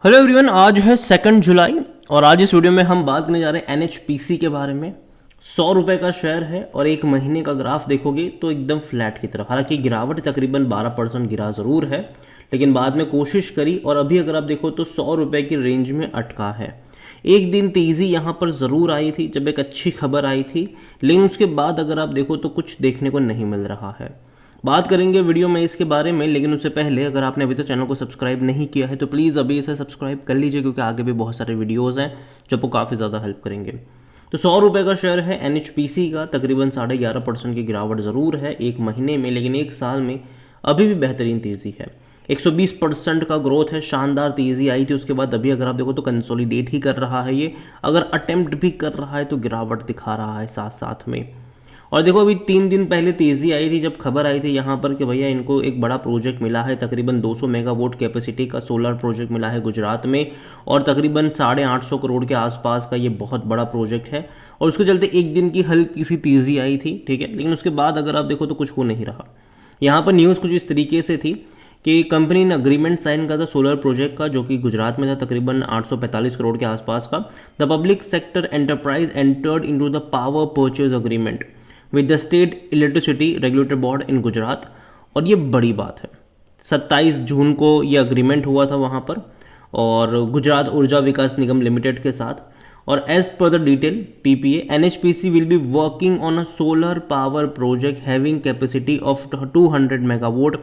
Hello everyone, आज है 2 जुलाई और आज इस वीडियो में हम बात करने जा रहे हैं एनएचपीसी के बारे में। 100 रुपये का शेयर है और एक महीने का ग्राफ देखोगे तो एकदम फ्लैट की तरफ। हालांकि गिरावट तकरीबन 12% गिरा ज़रूर है, लेकिन बाद में कोशिश करी और अभी अगर आप देखो तो 100 रुपये की रेंज में अटका है। एक दिन तेज़ी यहाँ पर ज़रूर आई थी जब एक अच्छी खबर आई थी, लेकिन उसके बाद अगर आप देखो तो कुछ देखने को नहीं मिल रहा है। बात करेंगे वीडियो में इसके बारे में, लेकिन उससे पहले अगर आपने अभी तक चैनल को सब्सक्राइब नहीं किया है तो प्लीज़ अभी इसे सब्सक्राइब कर लीजिए, क्योंकि आगे भी बहुत सारे वीडियोस हैं जो आपको काफ़ी ज़्यादा हेल्प करेंगे। तो 100 रुपये का शेयर है एनएचपीसी का, तकरीबन 11.5% की गिरावट ज़रूर है एक महीने में, लेकिन एक साल में अभी भी बेहतरीन तेज़ी है। 120% का ग्रोथ है, शानदार तेज़ी आई थी। उसके बाद अभी अगर आप देखो तो कंसोलिडेट ही कर रहा है ये, अगर अटेम्प्ट भी कर रहा है तो गिरावट दिखा रहा है साथ साथ में। और देखो अभी 3 दिन पहले तेज़ी आई थी जब खबर आई थी यहाँ पर कि भैया इनको एक बड़ा प्रोजेक्ट मिला है, तकरीबन 200 मेगावाट कैपेसिटी का सोलर प्रोजेक्ट मिला है गुजरात में, और तकरीबन 850 करोड़ के आसपास का ये बहुत बड़ा प्रोजेक्ट है। और उसके चलते एक दिन की हल्की सी तेज़ी आई थी, ठीक है, लेकिन उसके बाद अगर आप देखो तो कुछ हो नहीं रहा। यहाँ पर न्यूज़ कुछ इस तरीके से थी कि कंपनी ने अग्रीमेंट साइन करा था सोलर प्रोजेक्ट का, जो कि गुजरात में था, तकरीबन 845 करोड़ के आसपास का। The public sector enterprise entered into the power purchase agreement with the state electricity regulatory board in Gujarat. और ये बड़ी बात है, 27 जून को ये अग्रीमेंट हुआ था वहाँ पर, और गुजरात ऊर्जा विकास निगम लिमिटेड के साथ। और as per the detail PPA, NHPC will be working on a solar power project having capacity of 200 megawatt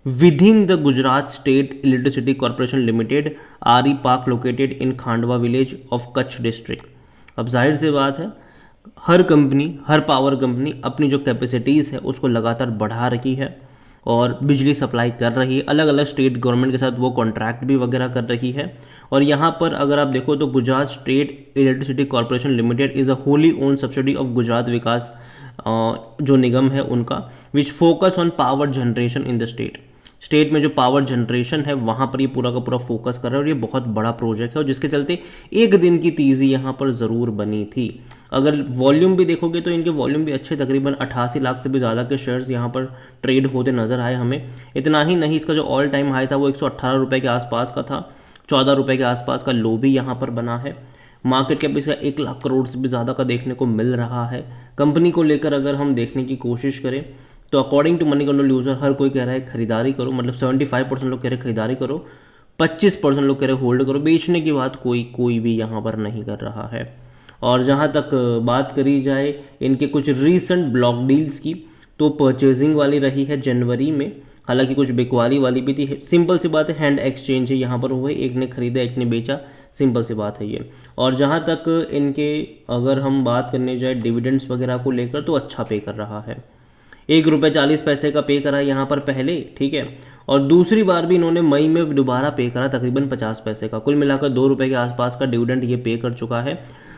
within the Gujarat State Electricity Corporation Limited, RE Park located in Khandwa village of Kutch district. अब जाहिर सी बात है, हर company, हर power company अपनी जो capacities है उसको लगातार बढ़ा रही है और बिजली सप्लाई कर रही है। अलग अलग स्टेट गवर्नमेंट के साथ वो कॉन्ट्रैक्ट भी वगैरह कर रही है। और यहाँ पर अगर आप देखो तो Gujarat state electricity corporation limited is a wholly owned subsidiary of Gujarat Vikas जो निगम है उनका, which focus on power generation in the state में जो पावर जनरेशन है वहाँ पर ये पूरा का पूरा फोकस कर रहा है। और ये बहुत बड़ा प्रोजेक्ट है और जिसके चलते एक दिन की तेज़ी यहाँ पर ज़रूर बनी थी। अगर वॉल्यूम भी देखोगे तो इनके वॉल्यूम भी अच्छे, तकरीबन 88 लाख से भी ज़्यादा के शेयर्स यहाँ पर ट्रेड होते नज़र आए हमें। इतना ही नहीं, इसका जो ऑल टाइम हाई था वो 118 रुपये के आसपास का था, 14 रुपये के आसपास का लो भी यहाँ पर बना है। मार्केट कैप इसका 1 लाख करोड़ से भी ज़्यादा का देखने को मिल रहा है। कंपनी को लेकर अगर हम देखने की कोशिश करें तो according to money control user हर कोई कह रहा है खरीदारी करो, मतलब 75% लोग कह रहे हैं खरीदारी करो, 25% लोग कह रहे हैं होल्ड करो। बेचने की बात कोई भी यहाँ पर नहीं कर रहा है। और जहाँ तक बात करी जाए इनके कुछ रीसेंट ब्लॉक डील्स की, तो परचेजिंग वाली रही है जनवरी में, हालांकि कुछ बिकवाली वाली भी थी। सिंपल सी बात है, हैंड एक्सचेंज है यहाँ पर हुए, एक ने खरीदा एक ने बेचा, सिंपल सी बात है ये। और जहाँ तक इनके अगर हम बात करने जाए डिविडेंड्स वगैरह को लेकर तो अच्छा पे कर रहा है। 1.40 रुपये का पे करा यहाँ पर पहले, ठीक है, और दूसरी बार भी इन्होंने मई में दोबारा पे करा तकरीबन 50 पैसे का। कुल मिलाकर 2 रुपये के आसपास का डिविडेंड ये पे कर चुका है।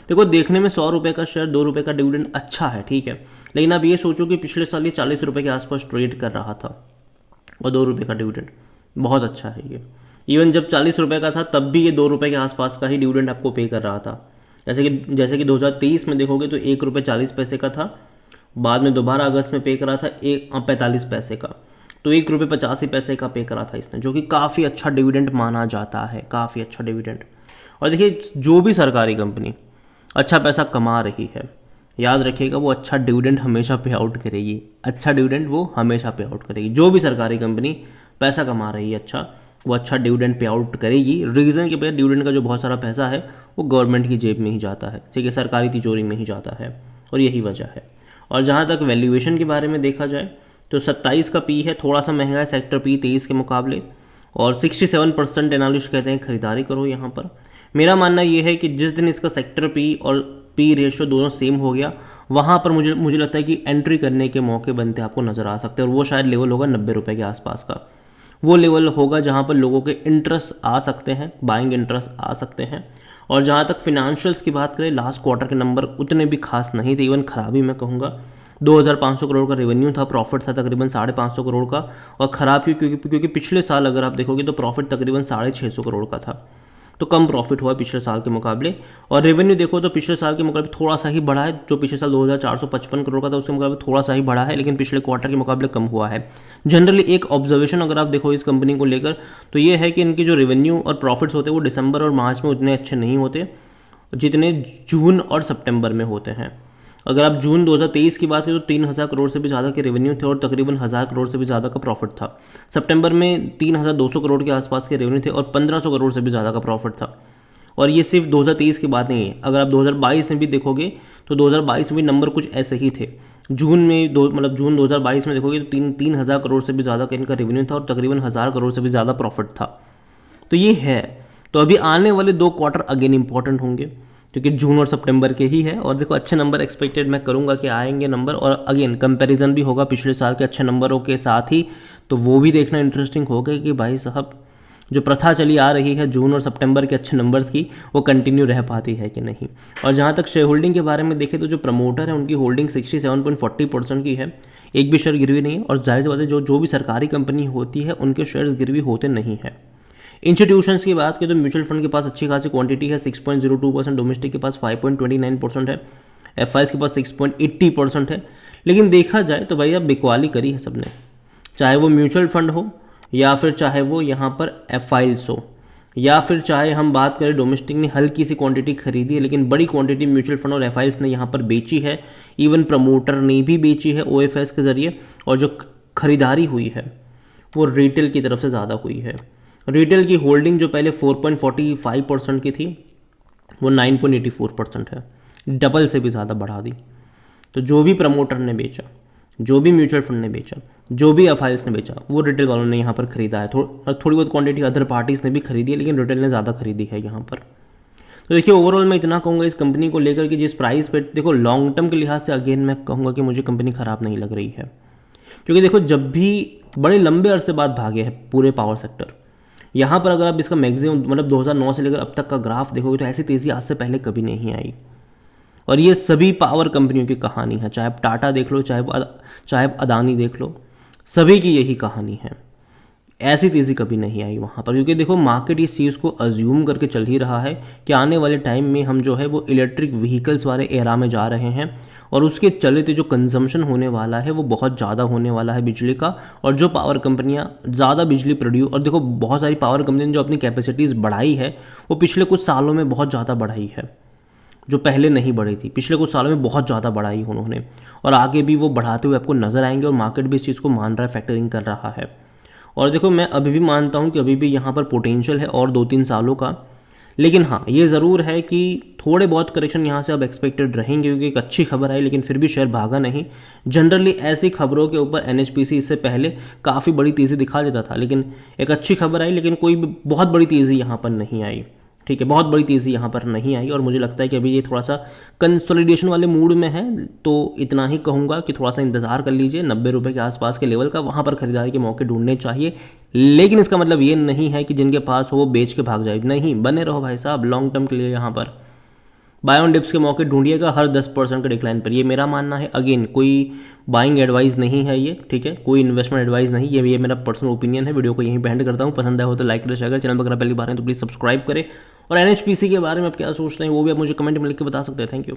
देखो देखने में 100 रुपये का शेयर 2 रुपये का डिविडेंड अच्छा है, ठीक है, लेकिन अब ये सोचो कि पिछले साल ये 40 रुपये के आसपास ट्रेड कर रहा था और 2 रुपये का डिविडेंड बहुत अच्छा है ये। इवन जब 40 रुपये का था तब भी ये 2 रुपये के आसपास का ही डिविडेंड आपको पे कर रहा था। जैसे कि 2023 में देखोगे तो 1.40 रुपये का था, बाद में दोबारा अगस्त में पे करा था 45 पैसे का, तो 1.85 रुपये का पे करा था इसने, जो कि काफ़ी अच्छा डिविडेंड माना जाता है, काफ़ी अच्छा डिविडेंड। और देखिए जो भी सरकारी कंपनी अच्छा पैसा कमा रही है, याद रखिएगा वो अच्छा डिविडेंड हमेशा पे आउट करेगी, अच्छा डिविडेंड वो हमेशा पे आउट करेगी। जो भी सरकारी कंपनी पैसा कमा रही है अच्छा, वो अच्छा डिविडेंड पे आउट करेगी। रीज़न के बगैर डिविडेंड का जो बहुत सारा पैसा है वो गवर्नमेंट की जेब में ही जाता है, ठीक है, सरकारी तिजोरी में ही जाता है, और यही वजह है। और जहाँ तक वैल्यूएशन के बारे में देखा जाए तो 27 का पी है, थोड़ा सा महंगा है सेक्टर पी 23 के मुकाबले, और 67% एनालिस्ट कहते हैं खरीदारी करो यहाँ पर। मेरा मानना ये है कि जिस दिन इसका सेक्टर पी और पी रेशो दोनों सेम हो गया, वहाँ पर मुझे लगता है कि एंट्री करने के मौके बनते आपको नज़र आ सकते हैं। और वो शायद लेवल होगा 90 रुपये के आसपास का, वो लेवल होगा जहाँ पर लोगों के इंटरेस्ट आ सकते हैं, बाइंग इंटरेस्ट आ सकते हैं। और जहाँ तक फिनेंशियल्स की बात करें, लास्ट क्वार्टर के नंबर उतने भी खास नहीं थे, इवन खराब ही मैं कहूँगा। 2500 करोड़ का रेवेन्यू था, प्रॉफिट था तकरीबन 550 करोड़ का, और ख़राब ही क्योंकि पिछले साल अगर आप देखोगे तो प्रॉफिट तकरीबन 650 करोड़ का था। तो कम प्रॉफिट हुआ पिछले साल के मुकाबले। और रेवेन्यू देखो तो पिछले साल के मुकाबले थोड़ा सा ही बढ़ा है, जो पिछले साल 2455 करोड़ का था उसके मुकाबले थोड़ा सा ही बढ़ा है, लेकिन पिछले क्वार्टर के मुकाबले कम हुआ है। जनरली एक ऑब्जर्वेशन अगर आप देखो इस कंपनी को लेकर तो ये है कि इनकी जो रेवेन्यू और प्रॉफिट्स होते हैं वो दिसंबर और मार्च में उतने अच्छे नहीं होते जितने जून और सितंबर में होते हैं। अगर आप जून 2023 की बात करें तो 3000 करोड़ से भी ज़्यादा के रेवेन्यू थे और तकरीबन 1000 करोड़ से भी ज़्यादा का प्रॉफिट था। सितंबर में 3200 करोड़ के आसपास के रेवेन्यू थे और 1500 करोड़ से भी ज़्यादा का प्रॉफिट था। और ये सिर्फ 2023 की बात नहीं है, अगर आप 2022 में भी देखोगे तो 2022 में भी नंबर कुछ ऐसे ही थे। जून में जून 2022 में देखोगे तो 3000 करोड़ से भी ज़्यादा का इनका रेवेन्यू था और तकरीबन 1000 करोड़ से भी ज़्यादा प्रॉफिट था। तो ये है। तो अभी आने वाले 2 क्वार्टर अगेन इंपॉर्टेंट होंगे क्योंकि जून और सितंबर के ही है, और देखो अच्छे नंबर एक्सपेक्टेड मैं करूंगा कि आएंगे नंबर, और अगेन कंपैरिजन भी होगा पिछले साल के अच्छे नंबरों के साथ ही, तो वो भी देखना इंटरेस्टिंग होगा कि भाई साहब जो प्रथा चली आ रही है जून और सितंबर के अच्छे नंबर्स की वो कंटिन्यू रह पाती है कि नहीं। और जहाँ तक शेयर होल्डिंग के बारे में देखें तो जो प्रमोटर है उनकी होल्डिंग 67.40% की है, एक भी शेयर गिरवी नहीं है। और जाहिर सी बात है जो भी सरकारी कंपनी होती है उनके शेयर्स गिरवी होते नहीं हैं। इंस्टीट्यूशंस की बात करें तो म्यूचुअल फंड के पास अच्छी खासी क्वांटिटी है, 6.02%, डोमेस्टिक के पास 5.29% है, एफआईज के पास 6.80% है। लेकिन देखा जाए तो भाई अब बिकवाली करी है सबने, चाहे वो म्यूचुअल फंड हो या फिर चाहे वो यहाँ पर एफआईज हो, या फिर चाहे हम बात करें डोमेस्टिक ने हल्की सी क्वांटिटी खरीदी है लेकिन बड़ी क्वांटिटी म्यूचुअल फंड और एफआईज ने यहाँ पर बेची है। इवन प्रमोटर ने भी बेची है ओएफएस के जरिए, और जो खरीदारी हुई है वो रिटेल की तरफ से ज़्यादा हुई है। रिटेल की होल्डिंग जो पहले 4.45% की थी वो 9.84% है, डबल से भी ज़्यादा बढ़ा दी। तो जो भी प्रमोटर ने बेचा, जो भी म्यूचुअल फंड ने बेचा, जो भी एफआईएस ने बेचा, वो रिटेल वालों ने यहाँ पर खरीदा है। थोड़ी बहुत क्वांटिटी अदर पार्टीज ने भी खरीदी है लेकिन रिटेल ने ज़्यादा खरीदी है यहाँ पर। तो देखिए ओवरऑल मैं इतना कहूँगा इस कंपनी को लेकर कि जिस प्राइस पे, देखो लॉन्ग टर्म के लिहाज से अगेन मैं कहूँगा कि मुझे कंपनी ख़राब नहीं लग रही है, क्योंकि देखो जब भी बड़े लंबे अरसे बाद भागे हैं पूरे पावर सेक्टर, यहाँ पर अगर आप इसका मैक्सिमम 2009 से लेकर अब तक का ग्राफ देखोगे तो ऐसी तेज़ी आज से पहले कभी नहीं आई। और ये सभी पावर कंपनियों की कहानी है, चाहे आप टाटा देख लो, चाहे आप अदानी देख लो, सभी की यही कहानी है। ऐसी तेज़ी कभी नहीं आई वहाँ पर, क्योंकि देखो मार्केट इस चीज़ को अज्यूम करके चल ही रहा है कि आने वाले टाइम में हम जो है वो इलेक्ट्रिक व्हीकल्स वाले एरा में जा रहे हैं, और उसके चलते जो कंजम्पशन होने वाला है वो बहुत ज़्यादा होने वाला है बिजली का। और जो पावर कंपनियां ज़्यादा बिजली प्रोड्यूस, और देखो बहुत सारी पावर कंपनी ने जो अपनी कैपेसिटीज़ बढ़ाई है वो पिछले कुछ सालों में बहुत ज़्यादा बढ़ाई है, जो पहले नहीं बढ़ी थी, पिछले कुछ सालों में बहुत ज़्यादा बढ़ाई उन्होंने, और आगे भी वो बढ़ाते हुए आपको नज़र आएंगे। और मार्केट भी इस चीज़ को मान रहा है, फैक्टरिंग कर रहा है। और देखो मैं अभी भी मानता हूँ कि अभी भी यहाँ पर पोटेंशियल है और 2-3 सालों का, लेकिन हाँ ये ज़रूर है कि थोड़े बहुत करेक्शन यहाँ से अब एक्सपेक्टेड रहेंगे, क्योंकि एक अच्छी खबर आई लेकिन फिर भी शेयर भागा नहीं। जनरली ऐसी खबरों के ऊपर एनएचपीसी इससे पहले काफ़ी बड़ी तेज़ी दिखा देता था, लेकिन एक अच्छी खबर आई लेकिन कोई बहुत बड़ी तेज़ी यहाँ पर नहीं आई। ठीक है, बहुत बड़ी तेज़ी यहाँ पर नहीं आई, और मुझे लगता है कि अभी ये थोड़ा सा कंसोलिडेशन वाले मूड में है। तो इतना ही कहूँगा कि थोड़ा सा इंतज़ार कर लीजिए, 90 रुपये के आसपास के लेवल का, वहाँ पर खरीदारी के मौके ढूंढने चाहिए। लेकिन इसका मतलब ये नहीं है कि जिनके पास हो वो बेच के भाग जाए, नहीं, बने रहो भाई साहब लॉन्ग टर्म के लिए। यहाँ पर बाय ऑन डिप्स के मौके ढूंढिएगा हर 10% के डिक्लाइन पर, ये मेरा मानना है। अगेन कोई बाइंग एडवाइस नहीं है ये, ठीक है, कोई इन्वेस्टमेंट एडवाइस नहीं, ये मेरा पर्सनल ओपिनियन है। वीडियो को यहीं पे एंड करता हूँ, पसंद आया हो तो लाइक करें, शेयर करें, चैनल पर अगर पहली बार है तो प्लीज़ सब्सक्राइब करें। और एनएचपीसी के बारे में आप क्या सोचते हैं वो भी आप मुझे कमेंट में लिख के बता सकते हैं। Thank you.